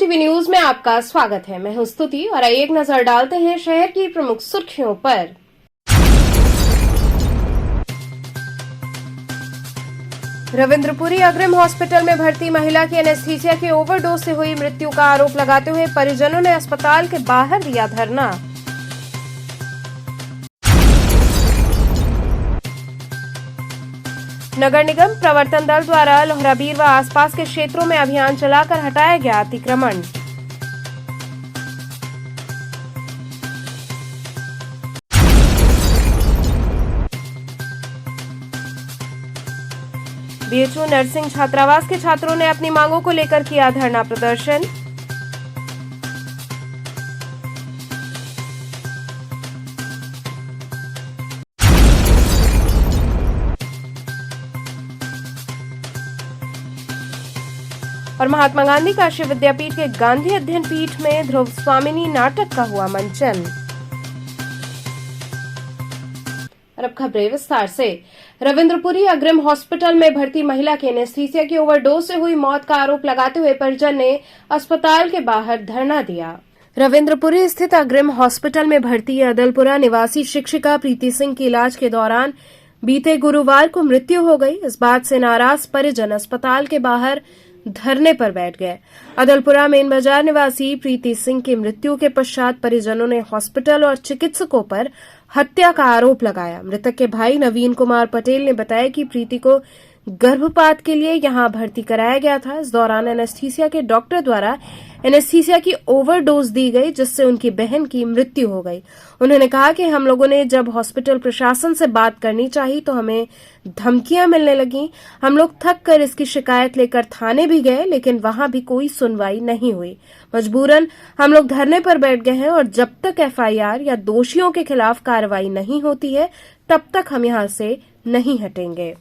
TV news में आपका स्वागत है। मैं हूं स्तुति और आइए एक नजर डालते हैं शहर की प्रमुख सुर्खियों पर। रविंद्रपुरी अग्रिम हॉस्पिटल में भर्ती महिला की एनेस्थीसिया की ओवरडोज से हुई मृत्यु का आरोप लगाते हुए परिजनों ने अस्पताल के बाहर दिया धरना। नगर निगम प्रवर्तन दल द्वारा लोहराबीर व आसपास के क्षेत्रों में अभियान चलाकर हटाया गया अतिक्रमण। बीएचयू नर्सिंग छात्रावास के छात्रों ने अपनी मांगों को लेकर किया धरना प्रदर्शन। और महात्मा गांधी काशी विद्यापीठ के गांधी अध्ययन पीठ में ध्रुव स्वामिनी नाटक का हुआ मंचन। और अब खबरें विस्तार से। रविंद्रपुरी अग्रिम हॉस्पिटल में भर्ती महिला की एनेस्थीसिया की ओवरडोज से हुई मौत का आरोप लगाते हुए परिजन ने अस्पताल के बाहर धरना दिया। रविंद्रपुरी स्थित अग्रिम हॉस्पिटल में भर्ती अदलपुरा निवासी शिक्षिका प्रीति सिंह की इलाज के दौरान बीते गुरुवार को मृत्यु हो गई। इस बात से नाराज परिजन अस्पताल के बाहर धरने पर बैठ गए। अदलपुरा मेन बाजार निवासी प्रीति सिंह की मृत्यु के पश्चात परिजनों ने हॉस्पिटल और चिकित्सकों पर हत्या का आरोप लगाया। मृतक के भाई नवीन कुमार पटेल ने बताया कि प्रीति को गर्भपात के लिए यहां भर्ती कराया गया था। इस दौरान एनेस्थीसिया के डॉक्टर द्वारा एनेस्थीसिया की ओवरडोज दी गई, जिससे उनकी बहन की मृत्यु हो गई। उन्होंने कहा कि हम लोगों ने जब हॉस्पिटल प्रशासन से बात करनी चाहिए तो हमें धमकियां मिलने लगी। हम लोग थक कर इसकी शिकायत लेकर थाने भी गए, लेकिन वहां भी कोई सुनवाई नहीं हुई। मजबूरन हम लोग धरने पर बैठ गए हैं और जब तक एफआईआर या दोषियों के खिलाफ कार्रवाई नहीं होती है तब तक हम यहां से नहीं हटेंगे।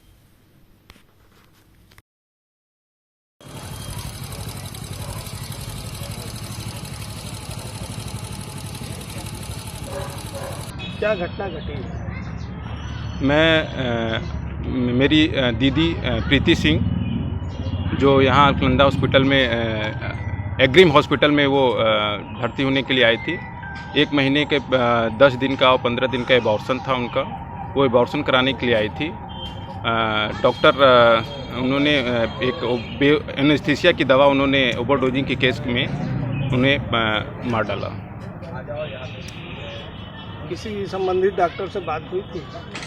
क्या घटना घटी? मेरी दीदी प्रीति सिंह जो यहाँ अलकनंदा हॉस्पिटल में एग्रिम हॉस्पिटल में वो भर्ती होने के लिए आई थी। 1 महीने के 10 दिन का और 15 दिन का एबॉर्शन था उनका। वो एबॉर्शन कराने के लिए आई थी। डॉक्टर उन्होंने एक एनेस्थीसिया की दवा उन्होंने ओवरडोजिंग के केस में उन्हें मार डाला। किसी संबंधित डॉक्टर से बात हुई थी?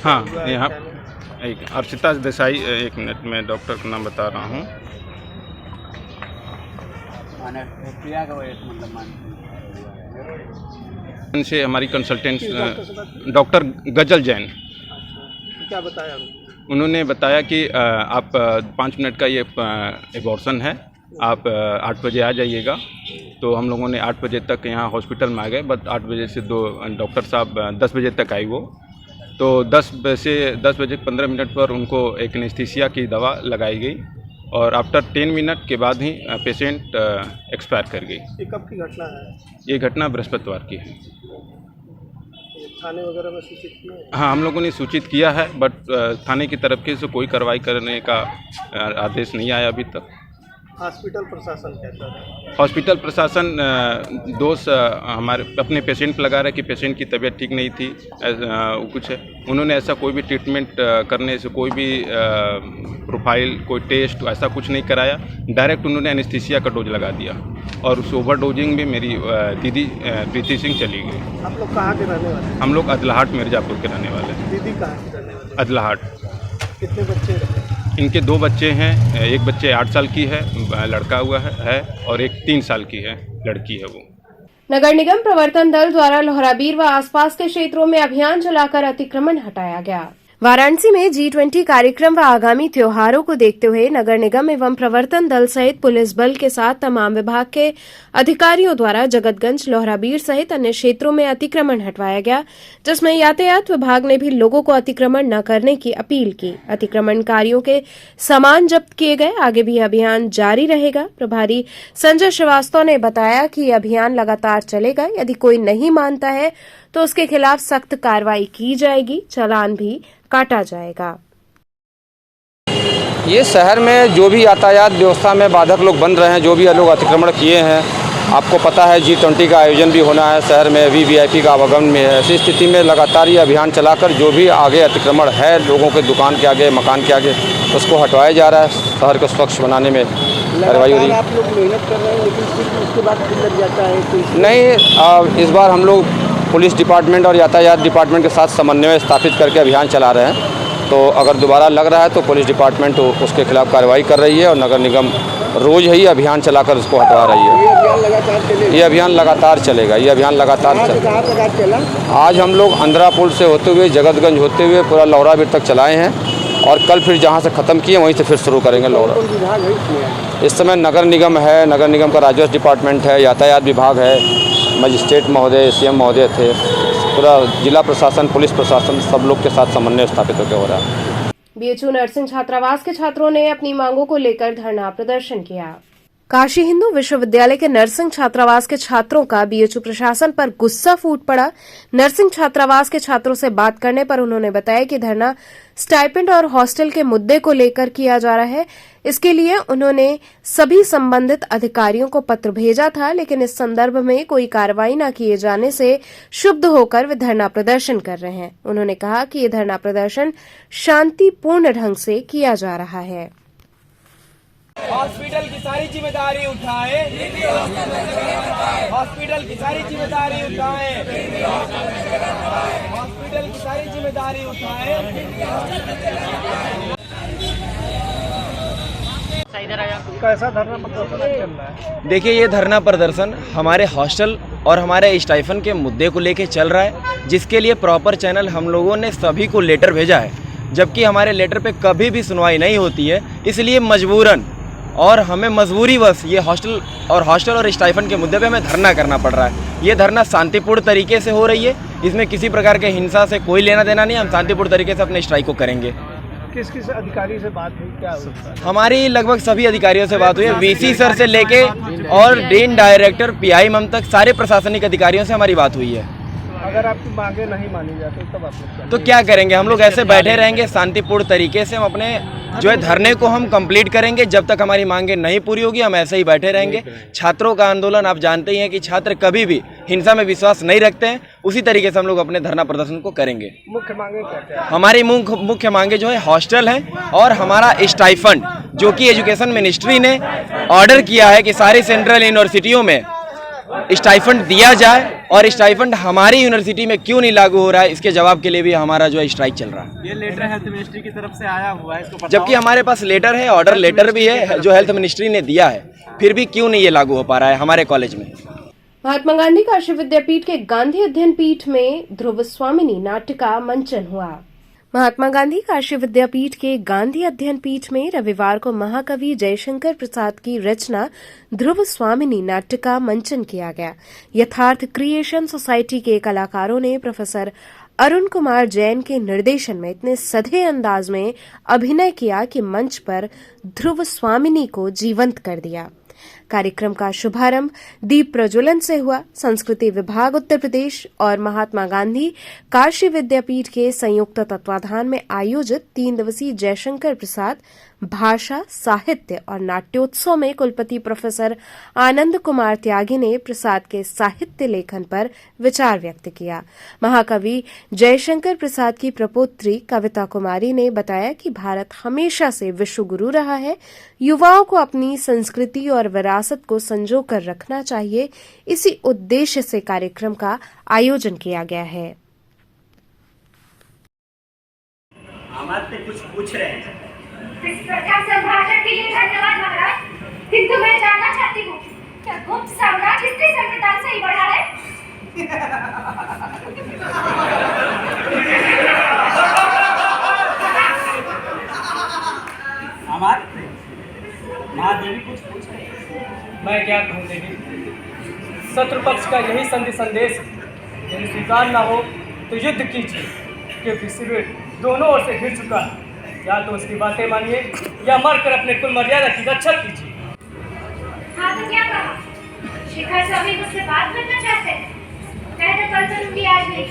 हाँ, यहाँ एक अर्चिता देसाई, 1 मिनट में डॉक्टर का नाम बता रहा हूँ। इनसे हमारी कंसल्टेंट डॉक्टर गजल जैन। क्या बताया उन्होंने? बताया कि आप 5 मिनट का ये एबॉर्शन है, आप 8 बजे आ जाइएगा। तो हम लोगों ने 8 बजे तक यहाँ हॉस्पिटल में आ गए। बट 8 बजे से डॉक्टर साहब 10 बजे तक आई वो। तो 10 बजे 15 मिनट पर उनको एक एनेस्थीसिया की दवा लगाई गई और आफ्टर 10 मिनट के बाद ही पेशेंट एक्सपायर कर गई। ये कब की घटना है? ये घटना बृहस्पतिवार की है। थाने वगैरह में सूचित किया? हाँ, हम लोगों ने सूचित किया है, बट थाने की तरफ से कोई कार्रवाई करने का आदेश नहीं आया अभी तक। हॉस्पिटल प्रशासन कैसा है? हॉस्पिटल प्रशासन दोष हमारे अपने पेशेंट पर लगा रहा है कि पेशेंट की तबीयत ठीक नहीं थी, कुछ है। उन्होंने ऐसा कोई भी ट्रीटमेंट करने से कोई भी प्रोफाइल, कोई टेस्ट ऐसा कुछ नहीं कराया। डायरेक्ट उन्होंने एनेस्थीसिया का डोज लगा दिया और उस ओवरडोजिंग में मेरी दीदी प्रीति सिंह चली गई। आप लोग कहाँ के रहने वाले? हम लोग अदलाहाट मिर्ज़ापुर के रहने वाले हैं। दीदी कहाँ के रहने वाले? अदलाहाट। कितने बच्चे रहते? इनके 2 बच्चे हैं। एक बच्चे 8 साल की है, लड़का हुआ है, और एक 3 साल की है, लड़की है वो। नगर निगम प्रवर्तन दल द्वारा लोहराबीर व आसपास के क्षेत्रों में अभियान चलाकर अतिक्रमण हटाया गया। वाराणसी में G20 कार्यक्रम व आगामी त्योहारों को देखते हुए नगर निगम एवं प्रवर्तन दल सहित पुलिस बल के साथ तमाम विभाग के अधिकारियों द्वारा जगतगंज, लोहराबीर सहित अन्य क्षेत्रों में अतिक्रमण हटवाया गया, जिसमें यातायात विभाग ने भी लोगों को अतिक्रमण न करने की अपील की। अतिक्रमणकारियों के सामान जब्त किए गए। आगे भी अभियान जारी रहेगा। प्रभारी संजय श्रीवास्तव ने बताया कि अभियान लगातार चलेगा। यदि कोई नहीं मानता है तो उसके खिलाफ सख्त कार्रवाई की जाएगी, चालान भी काटा जाएगा। ये शहर में जो भी यातायात व्यवस्था में बाधक लोग बन रहे हैं, जो भी लोग अतिक्रमण किए हैं, आपको पता है G20 का आयोजन भी होना है शहर में, VVIP का आवागमन में है। ऐसी स्थिति में लगातार ये अभियान चलाकर जो भी आगे अतिक्रमण है लोगों के दुकान के आगे, मकान के आगे, उसको हटवाया जा रहा है। शहर को स्वच्छ बनाने में कार्रवाई हो रही है। आप लोग मेहनत कर रहे हैं लेकिन फिर उसके बाद फिर लग जाता है तो नहीं, इस बार हम लोग पुलिस डिपार्टमेंट और यातायात डिपार्टमेंट के साथ समन्वय स्थापित करके अभियान चला रहे हैं। तो अगर दोबारा लग रहा है तो पुलिस डिपार्टमेंट उसके खिलाफ कार्रवाई कर रही है और नगर निगम रोज़ ही अभियान चलाकर उसको हटवा रही है। ये अभियान लगातार चलेगा? ये अभियान लगातार चलेगा। ये अभियान लगातार कहाँ तक चला? आज हम लोग अंधरा पुल से होते हुए जगतगंज होते हुए पूरा लौरा बीट तक चलाए हैं और कल फिर जहाँ से ख़त्म किए वहीं से फिर शुरू करेंगे लौरा। कौन विभाग है इसमें? इस समय नगर निगम है, नगर निगम का राजस्व डिपार्टमेंट है, यातायात विभाग है, मजिस्ट्रेट महोदय, CM महोदय थे, पूरा जिला प्रशासन, पुलिस प्रशासन सब लोग के साथ समन्वय स्थापित होकर हो रहा है। BHU नर्सिंग छात्रावास के छात्रों ने अपनी मांगों को लेकर धरना प्रदर्शन किया। काशी हिंदू विश्वविद्यालय के नर्सिंग छात्रावास के छात्रों का BHU प्रशासन पर गुस्सा फूट पड़ा। नर्सिंग छात्रावास के छात्रों से बात करने पर उन्होंने बताया कि धरना स्टाइपेंड और हॉस्टल के मुद्दे को लेकर किया जा रहा है। इसके लिए उन्होंने सभी संबंधित अधिकारियों को पत्र भेजा था, लेकिन इस संदर्भ में कोई कार्रवाई न किए जाने से क्षुब्ध होकर वे धरना प्रदर्शन कर रहे हैं। उन्होंने कहा कि ये धरना प्रदर्शन शांतिपूर्ण ढंग से किया जा रहा है। हॉस्पिटल की सारी जिम्मेदारी उठाए, हॉस्पिटल की सारी जिम्मेदारी उठाए, हॉस्पिटल की सारी जिम्मेदारी उठाए। कैसा धरना प्रदर्शन चल रहा है? देखिए, ये धरना प्रदर्शन हमारे हॉस्टल और हमारे स्टाइफन के मुद्दे को लेके चल रहा है, जिसके लिए प्रॉपर चैनल हम लोगों ने सभी को लेटर भेजा है, जबकि हमारे लेटर पे कभी भी सुनवाई नहीं होती है। इसलिए मजबूरन और हमें मजबूरीवश ये हॉस्टल और स्टाइफन के मुद्दे पे हमें धरना करना पड़ रहा है। ये धरना शांतिपूर्ण तरीके से हो रही है, इसमें किसी प्रकार के हिंसा से कोई लेना देना नहीं। हम शांतिपूर्ण तरीके से अपने स्ट्राइक को करेंगे। किस किस अधिकारी से बात हुई? क्या हुआ? हमारी लगभग सभी अधिकारियों से बात हुई है। VC सर से लेके और डीन डायरेक्टर PI मम तक सारे प्रशासनिक अधिकारियों से हमारी बात हुई है। अगर आपकी मांगे नहीं मानी जाती तब आप लोग तो क्या करेंगे? हम लोग ऐसे बैठे रहेंगे शांतिपूर्ण तरीके से। हम अपने जो है धरने को हम कंप्लीट करेंगे। जब तक हमारी मांगे नहीं पूरी होगी हम ऐसे ही बैठे रहेंगे। छात्रों का आंदोलन आप जानते ही हैं कि छात्र कभी भी हिंसा में विश्वास नहीं रखते हैं। उसी तरीके से हम लोग अपने धरना प्रदर्शन को करेंगे। मुख्य मांगे क्या? हमारी मुख्य मांगे जो है हॉस्टल है और हमारा स्टाइफंड, जो कि एजुकेशन मिनिस्ट्री ने ऑर्डर किया है कि सारी सेंट्रल यूनिवर्सिटियों में स्टाइफंड दिया जाए, और स्टाइफंड हमारी यूनिवर्सिटी में क्यों नहीं लागू हो रहा है, इसके जवाब के लिए भी हमारा जो है स्ट्राइक चल रहा है। ये लेटर हेल्थ मिनिस्ट्री की तरफ से आया हुआ है, इसको बताओ। जबकि हमारे पास लेटर है, ऑर्डर लेटर भी है जो हेल्थ मिनिस्ट्री ने दिया है, फिर भी क्यों नहीं ये लागू हो पा रहा है हमारे कॉलेज में। महात्मा गांधी काशी विद्यापीठ के गांधी अध्ययन पीठ में ध्रुव स्वामिनी नाट्य का मंचन हुआ। महात्मा गांधी काशी विद्यापीठ के गांधी अध्ययन पीठ में रविवार को महाकवि जयशंकर प्रसाद की रचना ध्रुव स्वामिनी नाट्य का मंचन किया गया। यथार्थ क्रिएशन सोसाइटी के कलाकारों ने प्रोफेसर अरुण कुमार जैन के निर्देशन में इतने सधे अंदाज में अभिनय किया कि मंच पर ध्रुव स्वामिनी को जीवंत कर दिया। कार्यक्रम का शुभारंभ दीप प्रज्वलन से हुआ। संस्कृति विभाग उत्तर प्रदेश और महात्मा गांधी काशी विद्यापीठ के संयुक्त तत्वाधान में आयोजित 3 दिवसीय जयशंकर प्रसाद भाषा, साहित्य और नाट्योत्सव में कुलपति प्रोफेसर आनंद कुमार त्यागी ने प्रसाद के साहित्य लेखन पर विचार व्यक्त किया। महाकवि जयशंकर प्रसाद की प्रपौत्री कविता कुमारी ने बताया कि भारत हमेशा से विश्व गुरु रहा है। युवाओं को अपनी संस्कृति और विरासत को संजो कर रखना चाहिए। इसी उद्देश्य से कार्यक्रम का आयोजन किया गया है। हमारे कुछ पूछ रहे हैं। इस प्रकार संभाषण के लिए धन्यवाद महाराज, किंतु मैं जानना चाहती हूँ क्या गुप्त सम्राट किसके संविधान से ही बढ़ा है? हमारे महादेवी कुछ पूछ रहे हैं। मैं क्या कहूँ देवी, शत्रु पक्ष का यही संदेश, यदि स्वीकार न हो तो युद्ध कीजिए, क्योंकि शिविर दोनों ओर से घिर चुका है। या तो उसकी बातें मानिए या मरकर अपने कुल मर्यादा की रक्षा कीजिए। हाँ तो क्या कहा? शिखर स्वामी मुझसे बात करना चाहते हैं। मैं तो कल करूँगी, आज नहीं।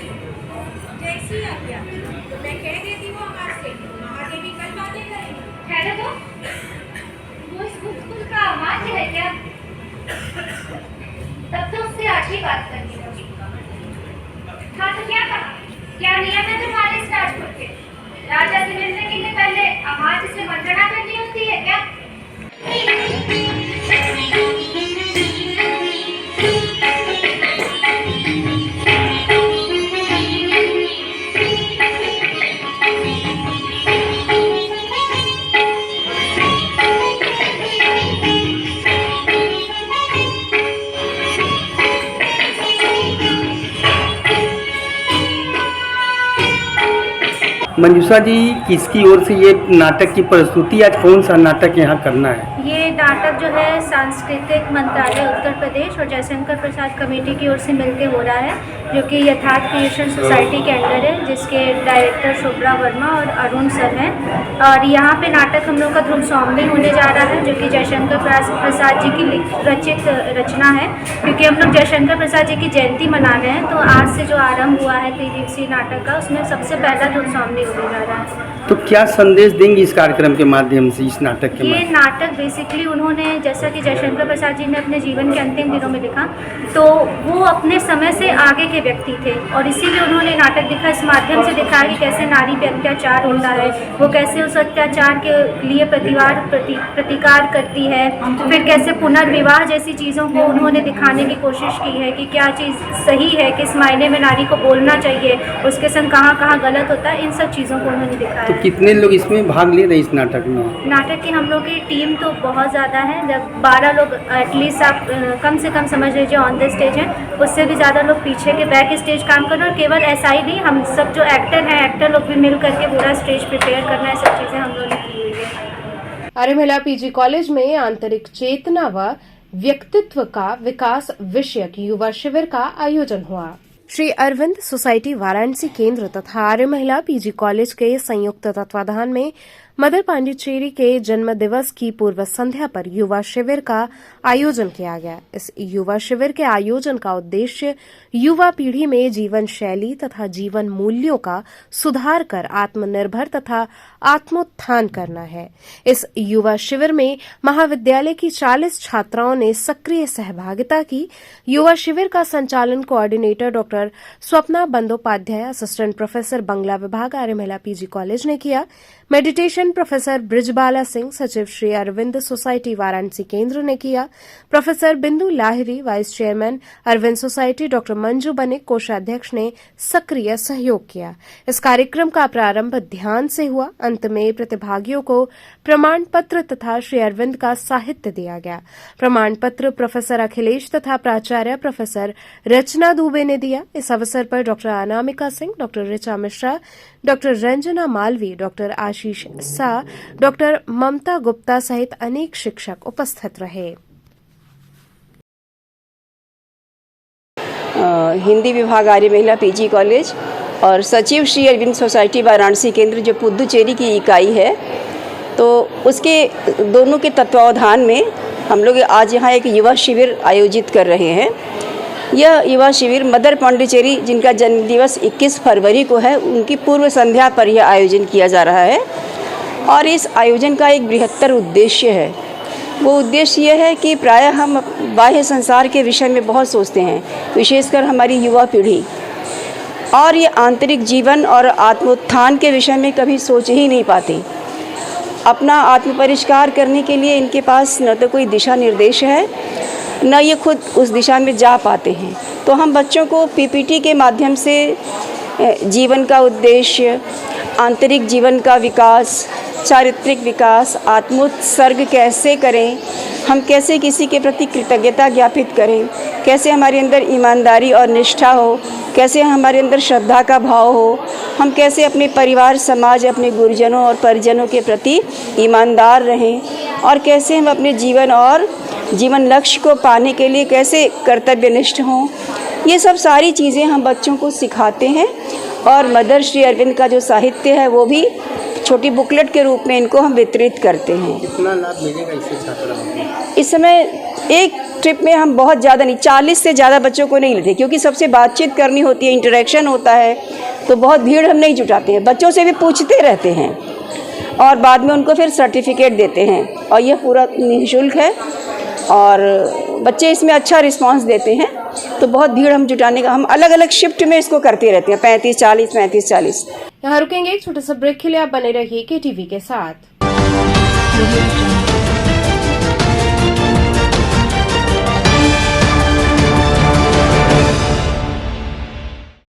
जैसी आज्ञा, मैं कह देती हूँ आवाज से, महादेवी कल बातें करेंगे। ठहरो तो, वो इस गुप्त कुल का अमात्य है क्या? बात करनी है उसको। हाँ तो क्या कहा, क्या नियम है तुम्हारे इस राजपूत के? राजा से मिलने के लिए पहले आवाज से वंदना करनी होती है क्या? मंजूषा जी, किसकी ओर से ये नाटक की प्रस्तुति, आज कौन सा नाटक यहाँ करना है? ये नाटक जो है सांस्कृतिक मंत्रालय उत्तर प्रदेश और जयशंकर प्रसाद कमेटी की ओर से मिलके हो रहा है, जो कि यथार्थ क्रिएशन सोसाइटी के अंडर है, जिसके डायरेक्टर शुभ्रा वर्मा और अरुण सर हैं। और यहाँ पे नाटक हम लोग का ध्रुव स्वामी होने जा रहा है, जो कि जयशंकर प्रसाद जी की रचित रचना है, क्योंकि हम लोग जयशंकर प्रसाद जी की जयंती मना रहे हैं। तो आज से जो आरंभ हुआ है 3 दिवसीय नाटक का, उसमें सबसे पहला ध्रुव स्वामी होने जा रहा है। तो क्या संदेश देंगे इस कार्यक्रम के माध्यम से, इस नाटक के ये माध्यम? नाटक बेसिकली उन्होंने, जैसा कि जयशंकर प्रसाद जी ने अपने जीवन के अंतिम दिनों में लिखा, तो वो अपने समय से आगे के व्यक्ति थे और इसीलिए उन्होंने नाटक लिखा। इस माध्यम से दिखाया कि कैसे नारी पे अत्याचार होता है, वो कैसे उस अत्याचार के लिए प्रतिकार करती है, फिर कैसे पुनर्विवाह जैसी चीज़ों को उन्होंने दिखाने की कोशिश की है कि क्या चीज़ सही है, किस मायने में नारी को बोलना चाहिए, उसके संग कहाँ कहाँ गलत होता है, इन सब चीज़ों को उन्होंने दिखाया। तो कितने लोग इसमें भाग ले रहे हैं इस नाटक में? नाटक की हम लोग की टीम तो बहुत ज़्यादा है, जब 12 लोग एटलीस्ट आप कम से कम समझ लीजिए ऑन द स्टेज हैं, उससे भी ज़्यादा लोग पीछे के बैक स्टेज काम कर रहे हैं। और केवल ऐसा ही नहीं, हम सब जो एक्टर हैं, एक्टर लोग भी मिल करके पूरा स्टेज प्रिपेयर करना है, सब चीज़ें हम लोगों ने की हुई है। आर्य महिला पीजी कॉलेज में आंतरिक चेतना व व्यक्तित्व का विकास विषयक युवा शिविर का आयोजन हुआ। श्री अरविंद सोसाइटी वाराणसी केंद्र तथा आर्य महिला पीजी कॉलेज के संयुक्त तत्वाधान में मदर पांडिचेरी के जन्म दिवस की पूर्व संध्या पर युवा शिविर का आयोजन किया गया। इस युवा शिविर के आयोजन का उद्देश्य युवा पीढ़ी में जीवन शैली तथा जीवन मूल्यों का सुधार कर आत्मनिर्भर तथा आत्मोत्थान करना है। इस युवा शिविर में महाविद्यालय की 40 छात्राओं ने सक्रिय सहभागिता की। युवा शिविर का संचालन coordinator doctor Swapna Bandopadhyay, assistant professor Bangla विभाग, आर्य महिला पीजी कॉलेज ने किया। मेडिटेशन प्रोफेसर ब्रिजबाला सिंह, सचिव श्री अरविंद सोसाइटी वाराणसी केंद्र ने किया। Professor Bindu Lahiri, vice chairman Arvind society, doctor Manju Banik, कोषाध्यक्ष ने सक्रिय सहयोग किया। इस कार्यक्रम का प्रारंभ ध्यान से हुआ। अंत में प्रतिभागियों को प्रमाण पत्र तथा श्री अरविंद का साहित्य दिया गया। प्रमाण पत्र प्रोफेसर अखिलेश तथा प्राचार्य प्रोफेसर रचना दुबे ने दिया। इस अवसर पर doctor Anamika Singh, doctor Richa Mishra, doctor Ranjana Malvi, doctor Ashish Shah, doctor Mamta Gupta सहित अनेक शिक्षक उपस्थित रहे। हिंदी विभाग आर्य महिला पीजी कॉलेज और सचिव श्री अरविंद सोसाइटी वाराणसी केंद्र जो पुदुचेरी की इकाई है, तो उसके दोनों के तत्वावधान में हम लोग आज यहाँ एक युवा शिविर आयोजित कर रहे हैं। यह युवा शिविर मदर पांडिचेरी, जिनका जन्मदिवस 21 फरवरी को है, उनकी पूर्व संध्या पर यह आयोजन किया जा रहा है। और इस आयोजन का एक बृहत्तर उद्देश्य है। वो उद्देश्य यह है कि प्रायः हम बाह्य संसार के विषय में बहुत सोचते हैं, विशेषकर हमारी युवा पीढ़ी, और ये आंतरिक जीवन और आत्मोत्थान के विषय में कभी सोच ही नहीं पाते। अपना आत्मपरिष्कार करने के लिए इनके पास न तो कोई दिशा निर्देश है, न ये खुद उस दिशा में जा पाते हैं। तो हम बच्चों को पीपीटी के माध्यम से जीवन का उद्देश्य, आंतरिक जीवन का विकास, चारित्रिक विकास, आत्मोत्सर्ग कैसे करें, हम कैसे किसी के प्रति कृतज्ञता ज्ञापित करें, कैसे हमारे अंदर ईमानदारी और निष्ठा हो, कैसे हमारे अंदर श्रद्धा का भाव हो, हम कैसे अपने परिवार, समाज, अपने गुरुजनों और परिजनों के प्रति ईमानदार रहें, और कैसे हम अपने जीवन और जीवन लक्ष्य को पाने के लिए कैसे कर्तव्यनिष्ठ हों। ये सब सारी चीज़ें हम बच्चों को सिखाते हैं। और मदर श्री अरविंद का जो साहित्य है वो भी छोटी बुकलेट के रूप में इनको हम वितरित करते हैं। कितना लाभ मिलेगा इससे छात्रों को? इस समय एक ट्रिप में हम बहुत ज़्यादा नहीं, 40 से ज़्यादा बच्चों को नहीं लेते, क्योंकि सबसे बातचीत करनी होती है, इंटरेक्शन होता है, तो बहुत भीड़ हम नहीं जुटाते हैं। बच्चों से भी पूछते रहते हैं और बाद में उनको फिर सर्टिफिकेट देते हैं। और यह पूरा निःशुल्क है और बच्चे इसमें अच्छा रिस्पांस देते हैं, तो बहुत भीड़ हम जुटाने का हम अलग अलग शिफ्ट में इसको करते रहते हैं, 35-40 35-40। यहाँ रुकेंगे एक छोटे से ब्रेक के लिए। आप बने रहिए KTV के साथ।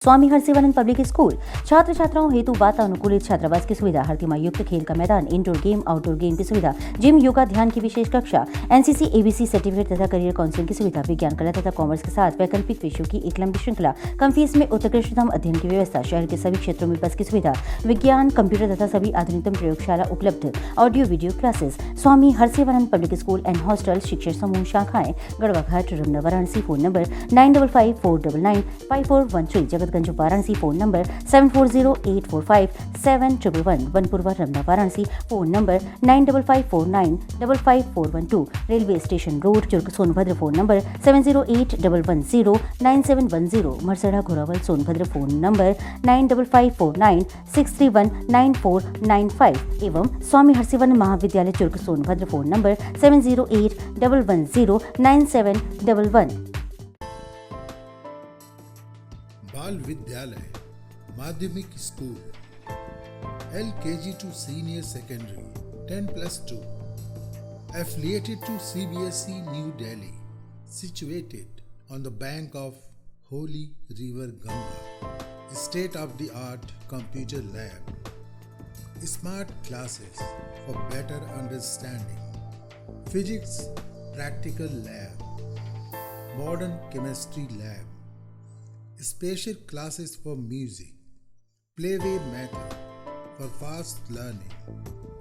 स्वामी हरसिवानंद पब्लिक स्कूल छात्र छात्राओं हेतु वातानुकूलित छात्रावास की सुविधा, हर तिमाही युक्त खेल का मैदान, इंडोर गेम आउटडोर गेम की सुविधा, जिम, योगा, ध्यान की विशेष कक्षा, NCC ABC सर्टिफिकेट तथा करियर काउंसलिंग की सुविधा, विज्ञान, कला तथा कॉमर्स के साथ वैकल्पिक विषयों की एक लंबी श्रृंखला, कम फीस में उत्कृष्टतम अध्ययन की व्यवस्था, शहर के सभी क्षेत्रों में बस की सुविधा, विज्ञान, कंप्यूटर तथा सभी आधुनिकतम प्रयोगशाला उपलब्ध, audio video classes. Swami Harsivanand public school and hostel, शिक्षण समूह शाखाएं Garhwa Ghat, Ramna, Varanasi. Phone number 9554995413, Jagatganj Varanasi. Phone number 7408457111, Vanpurwa, Ramna, Varanasi. Phone number 9554955412, railway station road, Churk, Sonbhadra. Phone number 7081109710, Marsara, Ghorawal, Sonbhadra. Phone number 955496319495 एवं स्वामी हरसिवानंद महाविद्यालय, चुर्क, सोनभद्र। Phone number 7081109711। बाल विद्यालय माध्यमिक school, LKG to senior secondary 10+2, affiliated to CBSE New Delhi, situated on the bank of Holy River Ganga, state-of-the-art computer lab, smart classes for better understanding, physics practical lab, modern chemistry lab, special classes for music, playway method for fast learning,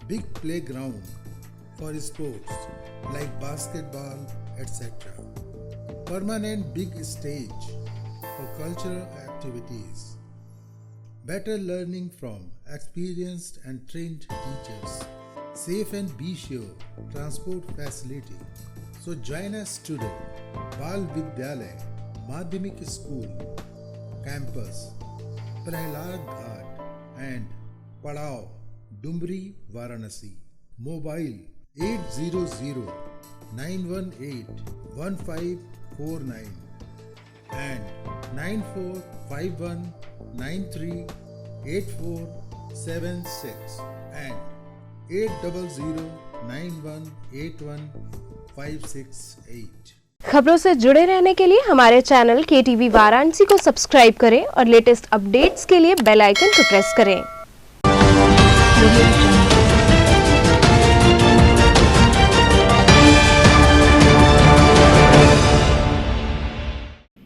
big playground for sports like basketball, etc. Permanent big stage for cultural activities, better learning from experienced and trained teachers, safe and be sure transport facility. So join us today, Bal Vidyalaya Madhyamik School, Campus, Prahlad Ghat and Padao, Dumbri, Varanasi. Mobile 800-918-1549 and 9451938476 and 800-9181-568। खबरों से जुड़े रहने के लिए हमारे channel KTV Varanasi को subscribe करें और लेटेस्ट अपडेट्स के लिए बेल आइकन को प्रेस करें।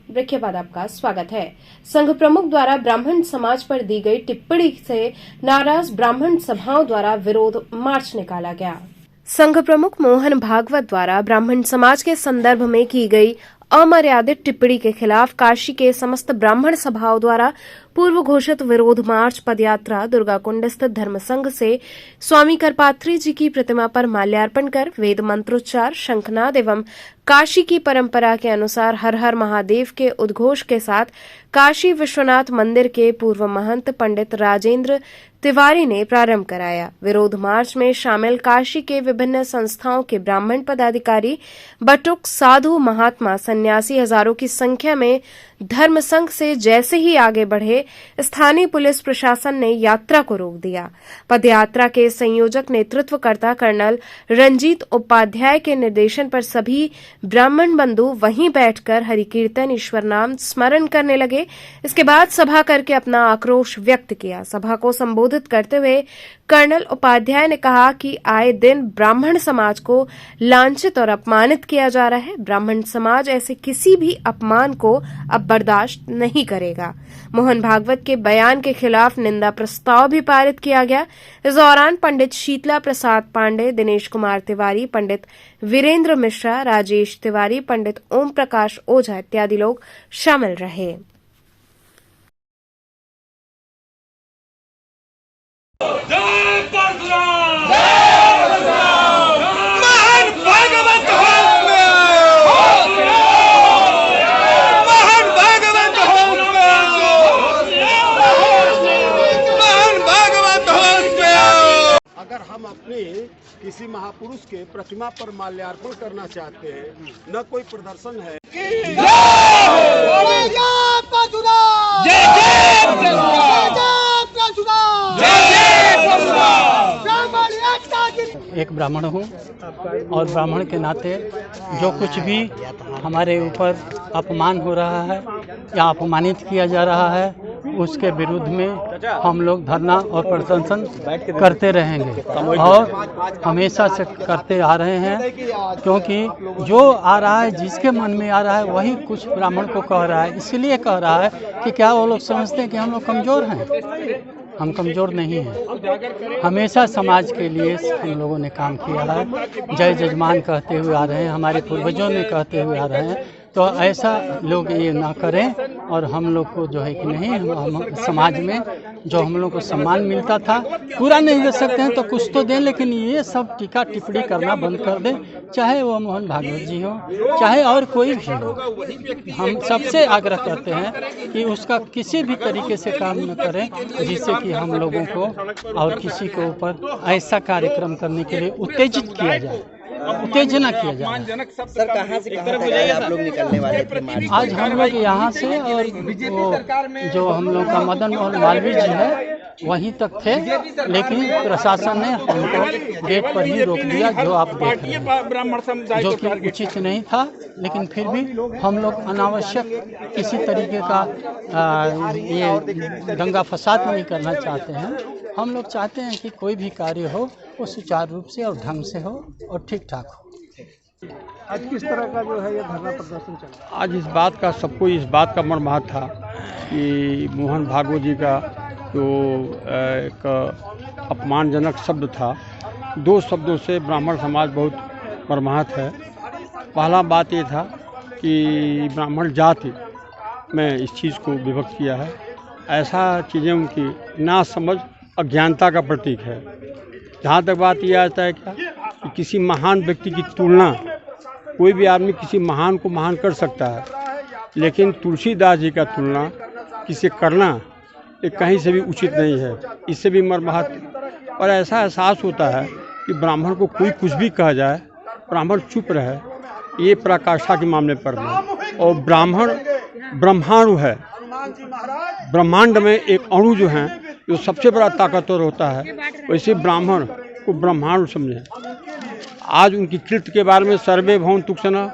ब्रेक के बाद आपका स्वागत है। संघ प्रमुख द्वारा ब्राह्मण समाज पर दी गई टिप्पणी से नाराज ब्राह्मण सभाओं द्वारा विरोध मार्च निकाला गया। संघ प्रमुख मोहन भागवत द्वारा ब्राह्मण समाज के संदर्भ में की गई अमर्यादित टिप्पणी के खिलाफ काशी के समस्त ब्राह्मण सभाओं द्वारा पूर्व घोषित विरोध मार्च पदयात्रा दुर्गाकुंड स्थित धर्म संघ से स्वामी करपात्री जी की प्रतिमा पर माल्यार्पण कर वेद मंत्रोच्चार, शंखनाद एवं काशी की परंपरा के अनुसार हर हर महादेव के उद्घोष के साथ काशी विश्वनाथ मंदिर के पूर्व महंत पंडित राजेंद्र तिवारी ने प्रारंभ कराया। विरोध मार्च में शामिल काशी के विभिन्न संस्थाओं के ब्राह्मण पदाधिकारी, बटुक, साधु, महात्मा, सन्यासी हजारों की संख्या में धर्म संघ से जैसे ही आगे बढ़े, स्थानीय पुलिस प्रशासन ने यात्रा को रोक दिया। पदयात्रा के संयोजक नेतृत्वकर्ता कर्नल रंजीत उपाध्याय के निर्देशन पर सभी ब्राह्मण बंधु वहीं बैठकर हरि कीर्तन, ईश्वर नाम स्मरण करने लगे। इसके बाद सभा करके अपना आक्रोश व्यक्त किया। सभा को संबोधित करते हुए कर्नल उपाध्याय ने कहा कि आए दिन ब्राह्मण समाज को लांछित और अपमानित किया जा रहा है। ब्राह्मण समाज ऐसे किसी भी अपमान को अब बर्दाश्त नहीं करेगा। मोहन भागवत के बयान के खिलाफ निंदा प्रस्ताव भी पारित किया गया। इस दौरान पंडित शीतला प्रसाद पांडे, दिनेश कुमार तिवारी, पंडित वीरेंद्र मिश्रा, राजेश तिवारी, पंडित ओम प्रकाश ओझा इत्यादि लोग शामिल रहे। अगर हम अपनी किसी महापुरुष के प्रतिमा पर माल्यार्पण करना चाहते हैं, न कोई प्रदर्शन है। एक ब्राह्मण हूँ और ब्राह्मण के नाते जो कुछ भी हमारे ऊपर अपमान हो रहा है या अपमानित किया जा रहा है उसके विरुद्ध में हम लोग धरना और प्रदर्शन करते रहेंगे और हमेशा से करते आ रहे हैं, क्योंकि जो आ रहा है जिसके मन में आ रहा है वही कुछ ब्राह्मण को कह रहा है। इसलिए कह रहा है कि क्या वो लोग समझते हैं कि हम लोग कमज़ोर हैं? हम कमज़ोर नहीं हैं। हमेशा समाज के लिए हम लोगों ने काम किया है, जय जजमान कहते हुए आ रहे हैं, हमारे पूर्वजों ने कहते हुए आ रहे हैं। तो ऐसा लोग ये ना करें और हम लोग को जो है कि नहीं, हम समाज में जो हम लोग को सम्मान मिलता था पूरा नहीं दे सकते हैं तो कुछ तो दें, लेकिन ये सब टीका टिप्पणी करना बंद कर दें, चाहे वो मोहन भागवत जी हो चाहे और कोई भी हो। हम सबसे आग्रह करते हैं कि उसका किसी भी तरीके से काम न करें जिससे कि हम लोगों को और किसी के ऊपर ऐसा कार्यक्रम करने के लिए उत्तेजित किया जाए, उत्तेजना किया जाए। सर कहाँ से आप लोग निकलने वाले थे? आज हम लोग यहाँ से और जो हम लोग का मदन मोहन मालवीय जी है वहीं तक थे, लेकिन प्रशासन ने हमको गेट पर ही रोक दिया, जो आप देख रहे हैं, जो कि उचित नहीं था। लेकिन फिर भी हम लोग अनावश्यक किसी तरीके का ये दंगा फसाद नहीं करना चाहते हैं। हम लोग चाहते हैं कि कोई भी कार्य हो वो सुचारू रूप से और ढंग से हो और ठीक ठाक हो। आज किस तरह का जो है ये धरना प्रदर्शन चल रहा है? आज इस बात का सबको इस बात का मर्माहत था कि मोहन भागवत जी का जो एक अपमानजनक शब्द था, दो शब्दों से ब्राह्मण समाज बहुत मर्माहत है। पहला बात ये था कि ब्राह्मण जाति में इस चीज़ को विभक्त किया है। ऐसा चीज़ें उनकी ना समझ अज्ञानता का प्रतीक है। जहाँ तक बात यह आता है क्या कि किसी महान व्यक्ति की तुलना, कोई भी आदमी किसी महान को महान कर सकता है, लेकिन तुलसीदास जी का तुलना किसी करना ये कहीं से भी उचित नहीं है। इससे भी मर्माहत और ऐसा एहसास होता है कि ब्राह्मण को कोई कुछ भी कहा जाए, ब्राह्मण चुप रहे, ये पराकाष्ठा के मामले पर नहीं। और ब्राह्मण ब्रह्माणु है, ब्रह्मांड में एक अणु जो है जो सबसे बड़ा ताकतवर होता है, वैसे ब्राह्मण को ब्रह्मांड समझें। आज उनकी कृत्य के बारे में सर्वे भवन तुक्षणा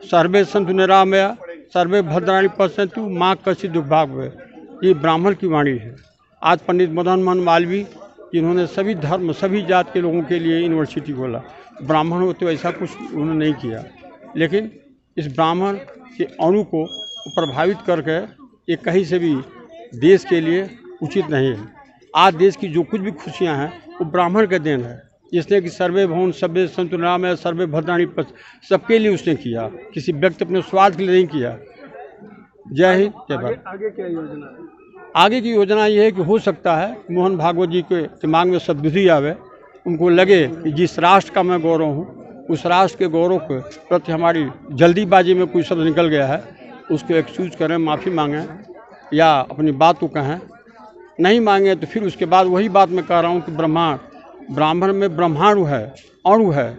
सर्वे संतु निरामया सर्वे भद्राणी पश्यन्तु माँ कश्चित् दुर्भाग्य, ये ब्राह्मण की वाणी है। आज पंडित मदन मोहन मालवीय जिन्होंने सभी धर्म सभी जात के लोगों के लिए यूनिवर्सिटी खोला, ब्राह्मण होते तो ऐसा कुछ उन्होंने नहीं किया, लेकिन इस ब्राह्मण के अणु को प्रभावित करके ये कहीं से भी देश के लिए उचित नहीं है। आज देश की जो कुछ भी खुशियां हैं वो ब्राह्मण का देन है, जिसने कि सर्वे भवन सर्वे संतु निरामया सर्वे भद्राणी सबके लिए उसने किया, किसी व्यक्ति अपने स्वार्थ के लिए नहीं किया। जय हिंद जय भारत। आगे क्या योजना है? आगे की योजना ये है कि हो सकता है मोहन भागवत जी के दिमाग में सद्बुद्धि आवे, उनको लगे कि जिस राष्ट्र का मैं गौरव हूँ उस राष्ट्र के गौरव के प्रति हमारी जल्दीबाजी में कोई शब्द निकल गया है, उसको एक्सक्यूज करें, माफ़ी मांगें या अपनी बात को कहें। नहीं मांगे तो फिर उसके बाद वही बात मैं कह रहा हूँ कि ब्राह्मण में ब्रह्माणु है, अणु है।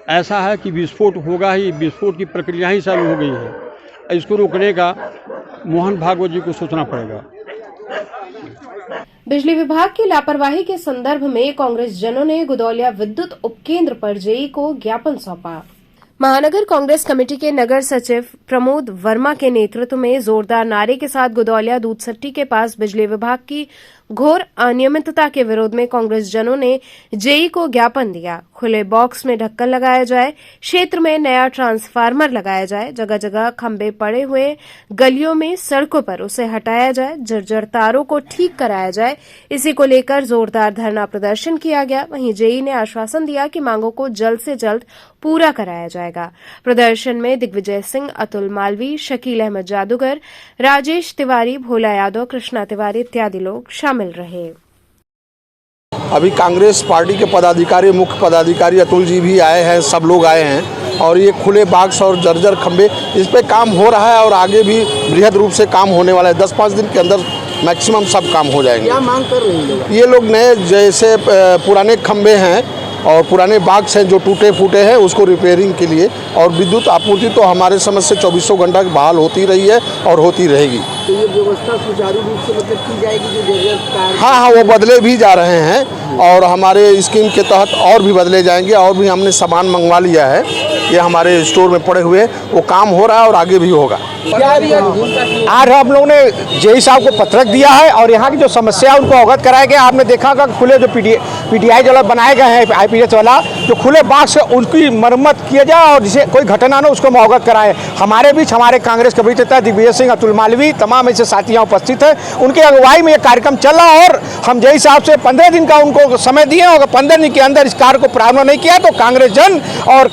ऐसा है कि विस्फोट होगा ही, विस्फोट की प्रक्रिया ही चालू हो गई है। इसको रोकने का मोहन भागवत जी को सोचना पड़ेगा। बिजली विभाग की लापरवाही के संदर्भ में कांग्रेस जनों ने गुदौलिया विद्युत उपकेंद्र पर जेई को ज्ञापन सौंपा। महानगर कांग्रेस कमेटी के नगर सचिव प्रमोद वर्मा के नेतृत्व में जोरदार नारे के साथ गुदौलिया दूधसट्टी के पास बिजली विभाग की घोर अनियमितता के विरोध में कांग्रेस जनों ने जेई को ज्ञापन दिया। खुले बॉक्स में ढक्कन लगाया जाए, क्षेत्र में नया ट्रांसफार्मर लगाया जाए, जगह जगह खंभे पड़े हुए गलियों में सड़कों पर उसे हटाया जाए, जर्जर तारों को ठीक कराया जाए। इसी को लेकर जोरदार धरना प्रदर्शन किया गया। वहीं जेई ने आश्वासन दिया कि मांगों को जल्द से जल्द पूरा कराया जाएगा। प्रदर्शन में दिग्विजय सिंह, अतुल मालवीय, शकील अहमद जादूगर, राजेश तिवारी, भोला यादव, कृष्णा तिवारी इत्यादि लोग शामिल रहे। अभी कांग्रेस पार्टी के पदाधिकारी, मुख्य पदाधिकारी अतुल जी भी आए हैं, सब लोग आए हैं और ये खुले बाक्स और जर्जर खंबे इस पे काम हो रहा है और आगे भी बृहद रूप से काम होने वाला है। 10-5 दिन के अंदर मैक्सिमम सब काम हो जाएंगे। क्या मांग कर रहे हैं ये लोग? नए जैसे पुराने खंबे हैं और पुराने बाक्स हैं जो टूटे फूटे हैं उसको रिपेयरिंग के लिए, और विद्युत आपूर्ति तो हमारे समझ से 24 घंटा बहाल होती रही है और होती रहेगी। तो ये व्यवस्था सुचारू रूप से मतलब की जाएगी जो जरूरतकार? हाँ, वो बदले भी जा रहे हैं और हमारे स्कीम के तहत और भी बदले जाएंगे, और भी हमने सामान मंगवा लिया है, ये हमारे स्टोर में पड़े हुए, वो काम हो रहा है और आगे भी होगा। आज हम लोगों ने जेई साहब को पत्रक दिया है और यहाँ की जो समस्या है उनको अवगत कराया गया। आपने देखा होगा खुले जो पीटीआई जो बनाए गए हैं आईपीएस वाला, जो खुले बाक्स से उनकी मरम्मत किया जाए और जिसे कोई घटना ना उसको हम अवगत कराएं। हमारे बीच हमारे कांग्रेस के वरिष्ठ नेता दिग्विजय सिंह, अतुल मालवी, तमाम ऐसे साथी यहाँ उपस्थित हैं। उनकी अगुवाई में ये कार्यक्रम चल रहा है और हम जेई साहब से 15 दिन का उनको समय दिए और 15 दिन के अंदर इस कार्य को प्रारंभ नहीं किया तो कांग्रेस जन और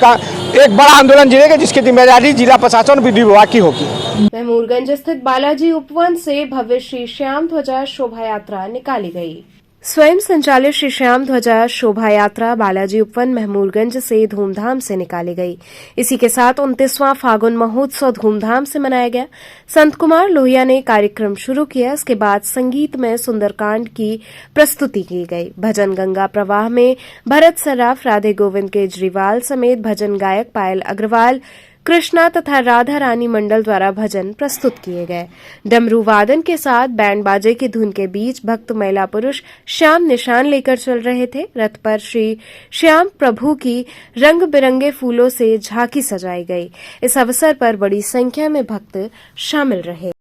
एक बड़ा आंदोलन जिलेगा, जिसकी जिम्मेदारी जिला प्रशासन और विधि विभाग की होगी। महमूरगंज स्थित बालाजी उपवन से भव्य श्री श्याम ध्वजा शोभा यात्रा निकाली गई। स्वयं संचालित श्री श्याम ध्वजा शोभा यात्रा बालाजी उपवन महमूरगंज से धूमधाम से निकाली गई। इसी के साथ 29वां फागुन महोत्सव धूमधाम से मनाया गया। संत कुमार लोहिया ने कार्यक्रम शुरू किया। इसके बाद संगीत में सुंदरकांड की प्रस्तुति की गई। भजन गंगा प्रवाह में भरत सर्राफ, राधे गोविंद केजरीवाल समेत भजन गायक पायल अग्रवाल, कृष्णा तथा राधा रानी मंडल द्वारा भजन प्रस्तुत किए गए। डमरू वादन के साथ बैंड बाजे की धुन के बीच भक्त महिला पुरुष श्याम निशान लेकर चल रहे थे। रथ पर श्री श्याम प्रभु की रंग बिरंगे फूलों से झांकी सजाई गई। इस अवसर पर बड़ी संख्या में भक्त शामिल रहे।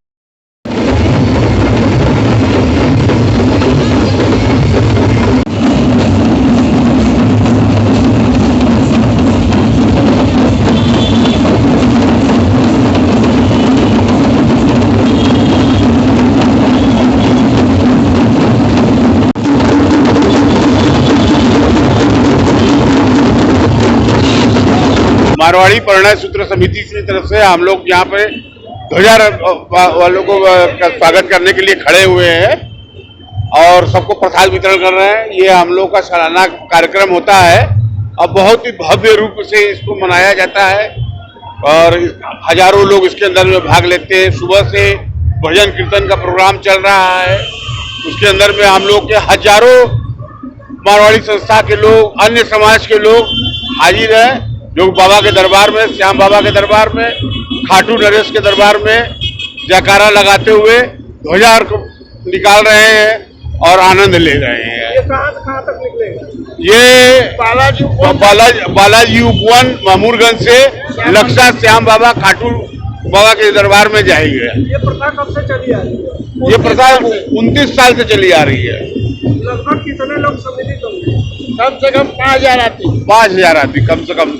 मारवाड़ी परिणय सूत्र समिति की तरफ से हम लोग यहाँ पे ध्वजा वालों को स्वागत करने के लिए खड़े हुए हैं और सबको प्रसाद वितरण कर रहे हैं। ये हम लोग का सालाना कार्यक्रम होता है और बहुत ही भव्य रूप से इसको मनाया जाता है और हजारों लोग इसके अंदर में भाग लेते हैं। सुबह से भजन कीर्तन का प्रोग्राम चल रहा है, उसके अंदर में हम लोग के हजारों मारवाड़ी संस्था के लोग, अन्य समाज के लोग हाजिर हैं, जो बाबा के दरबार में, श्याम बाबा के दरबार में, खाटू नरेश के दरबार में जयकारा लगाते हुए ध्वजा निकाल रहे हैं और आनंद ले रहे हैं। ये कहाँ से कहाँ तक निकलेगा? ये बालाजी उपवन महमूरगंज से लक्ष्य श्याम बाबा खाटू बाबा के दरबार में जाएंगे। ये प्रथा कब से चली आ रही है? ये प्रथा 29 साल से चली आ रही है। लगभग कितने लोग सम्मिलित होंगे? कम से कम 5000 आदमी। 5000 आदमी कम से कम।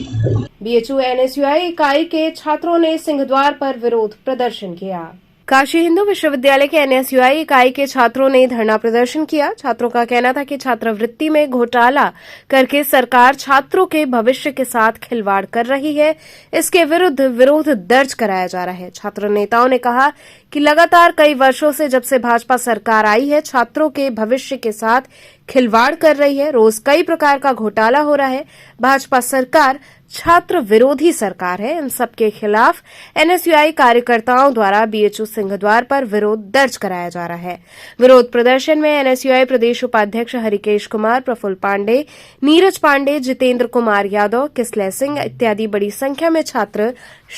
बीएचयू एनएसयूआई इकाई के छात्रों ने सिंहद्वार पर विरोध प्रदर्शन किया। काशी हिंदू विश्वविद्यालय के एनएसयूआई इकाई के छात्रों ने धरना प्रदर्शन किया। छात्रों का कहना था कि छात्रवृत्ति में घोटाला करके सरकार छात्रों के भविष्य के साथ खिलवाड़ कर रही है। इसके विरुद्ध विरोध दर्ज कराया जा रहा है। छात्र नेताओं ने कहा कि लगातार कई वर्षों से जब से भाजपा सरकार आई है, छात्रों के भविष्य के साथ खिलवाड़ कर रही है। रोज कई प्रकार का घोटाला हो रहा है। भाजपा सरकार छात्र विरोधी सरकार है। इन सब के खिलाफ एनएसयूआई कार्यकर्ताओं द्वारा बीएचयू सिंहद्वार पर विरोध दर्ज कराया जा रहा है। विरोध प्रदर्शन में एनएसयूआई प्रदेश उपाध्यक्ष हरिकेश कुमार, प्रफुल्ल पांडे, नीरज पांडे, जितेंद्र कुमार यादव, किसलय सिंह इत्यादि बड़ी संख्या में छात्र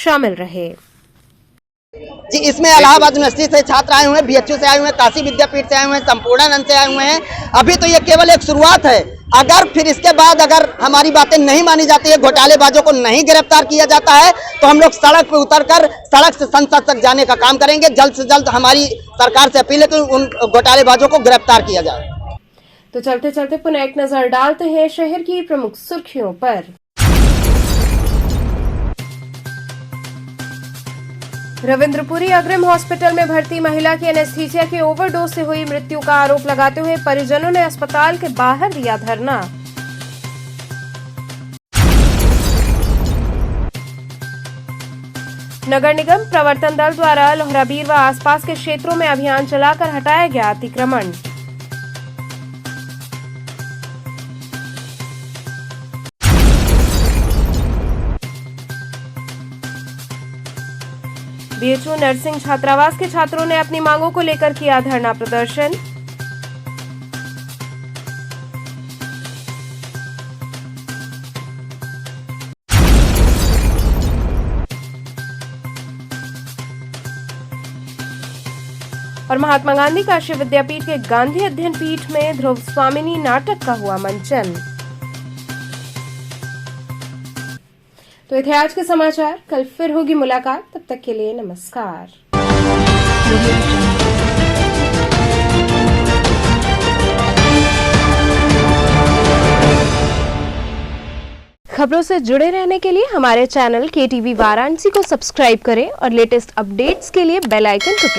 शामिल रहे। जी, इसमें इलाहाबाद यूनिवर्सिटी से छात्र आए हुए हैं, बीएचयू से आए हुए हैं, काशी विद्यापीठ से आए हुए हैं, संपूर्णानंद से आए हुए हैं। अभी तो ये केवल एक शुरुआत है। अगर फिर इसके बाद अगर हमारी बातें नहीं मानी जाती है, घोटालेबाजों को नहीं गिरफ्तार किया जाता है, तो हम लोग सड़क पर उतरकर सड़क से संसद तक जाने का काम करेंगे। जल्द से जल्द हमारी सरकार से अपील है कि उन घोटालेबाजों को गिरफ्तार किया जाए। तो चलते चलते पुनः एक नजर डालते हैं शहर की प्रमुख सुर्खियों पर। रविंद्रपुरी अग्रिम हॉस्पिटल में भर्ती महिला की एनेस्थीसिया के ओवरडोज से हुई मृत्यु का आरोप लगाते हुए परिजनों ने अस्पताल के बाहर दिया धरना। नगर निगम प्रवर्तन दल द्वारा लोहराबीर व आसपास के क्षेत्रों में अभियान चलाकर हटाया गया अतिक्रमण। बीएचयू नर्सिंग छात्रावास के छात्रों ने अपनी मांगों को लेकर किया धरना प्रदर्शन। और महात्मा गांधी काशी विद्यापीठ के गांधी अध्ययन पीठ में ध्रुव स्वामिनी नाटक का हुआ मंचन। तो ये थे आज के समाचार। कल फिर होगी मुलाकात, तब तक के लिए नमस्कार। खबरों से जुड़े रहने के लिए हमारे चैनल KTV वाराणसी को सब्सक्राइब करें और लेटेस्ट अपडेट्स के लिए बेल आइकन को प्रेस